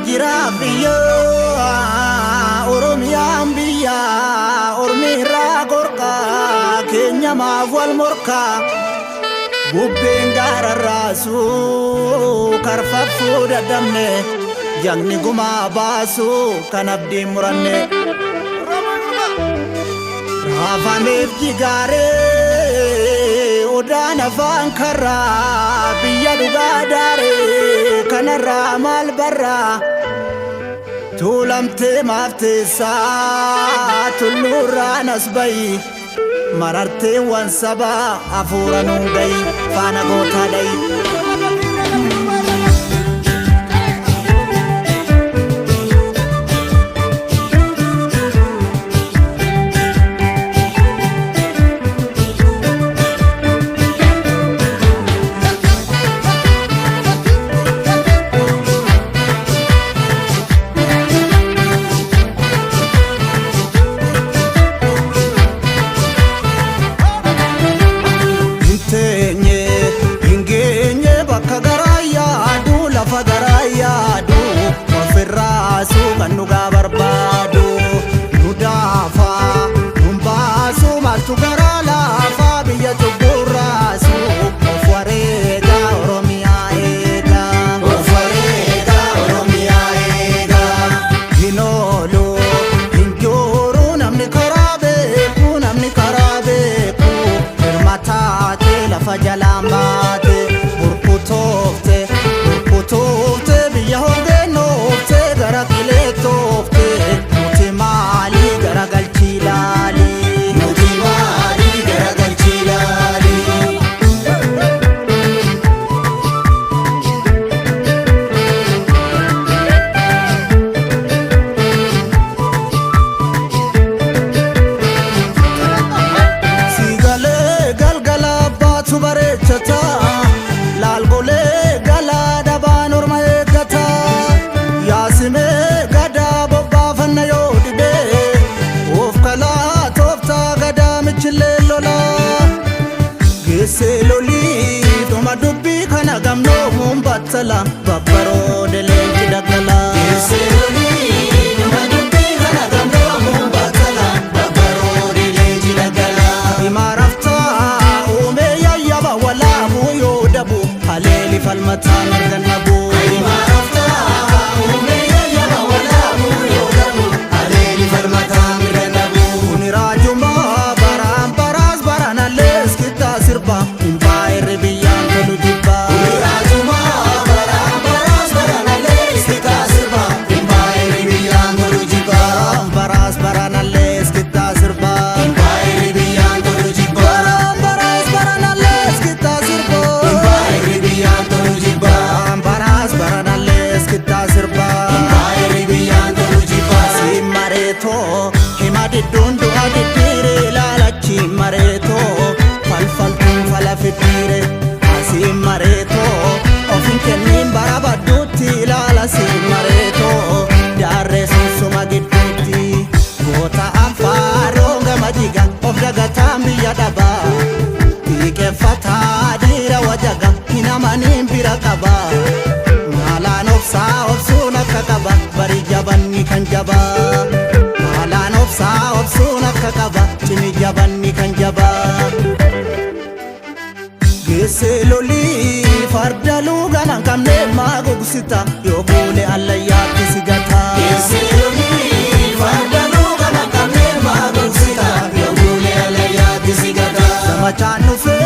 Jira biya Oromiyaan biya Oromiirraa gorqa Keenya maafwal morka Bubbeen gaararraasu karfaffuu dadhabne Jagni gumaa baasu kan abdiin muranne Raafameef jigaaree Odaan afaan karraa biyya dhugaa daaree kanarraa maal barraa Tuulamtee maafteessaa tulluurraan as bayi marartee waan sabaa hafuura nuun gayi faana gootaa dhayi kan nugaa barbaadu nu daafaa nun baasu maaltu garaa laafaa biyya cubburraasu of wareega Oromiyaa eega of wareega Oromiyaa eega hin oolu hin jooru namni karaa beeku hirmataate lafa jalaan baate burkutoofte biyya hogeennoofte gara qilee toofte nuti maali gara galchii laali nuti maali gara galchii laali Siigalee galgala baatu bareechata laalgolee galaa dhabaan orma eeggata Yaasimee gadaa bobbaafanna yoo dhibee of kalaa tooftaa gadaa michillee lolaa geessee lolii dhuma dubbii kana gamnoomuun battala babbaroo deleenchi daggala geessee lolii dhuma dubbii kana gamnoomuun battala babbaroo deleenchi daggala himaa raftaa uumee yayyaba walaabuu yoo dhabu haleeli falmataa margannabu himaa raftaa uumee yayyaba walaabuu yoo dhabu haleeli falmataa margannabu kuni raajumaa baraan baraas baranallee iskittaa sirba humbaa irri biyyaan tolu jibba kuni raajumaa baraan baraas baranallee iskittaa sirba humbaa irri biyyaan tolu jibba baraas baranallee iskittaa sirba humbaa irri biyyaan tolu jibba baraas baranallee iskittaa sirba humbaa irri biyyaan tolu jibba baraas baranallee iskittaa sirba humbaa irri biyyaan tolu jibba si mareetoo hima didduun du'a diddiire ilaalachi mareetoo falfaltuun fala fiddiire asi mareetoo ofin kenniin bara badduutti ilaala si mareetoo daarree sunsuma gidduutti goota anfaaroo gama jiga of dagataan biyya dhabaa dhiiqeffataa dhiira wajaga hin amaniin bira qaba maalaan obsaa obsuun akka qaba bari jabanni kan jabaa maalaan obsaa obsuun akka qaba cimi jabanni kan jabaa geessee lolii farda luugan hin qabne maa gogsita yoo fuule allayyaatti si gata geessee lolii farda luugan hin qabne maa gogsita yoo fuule allayyaatti si gata zamachaan dhufee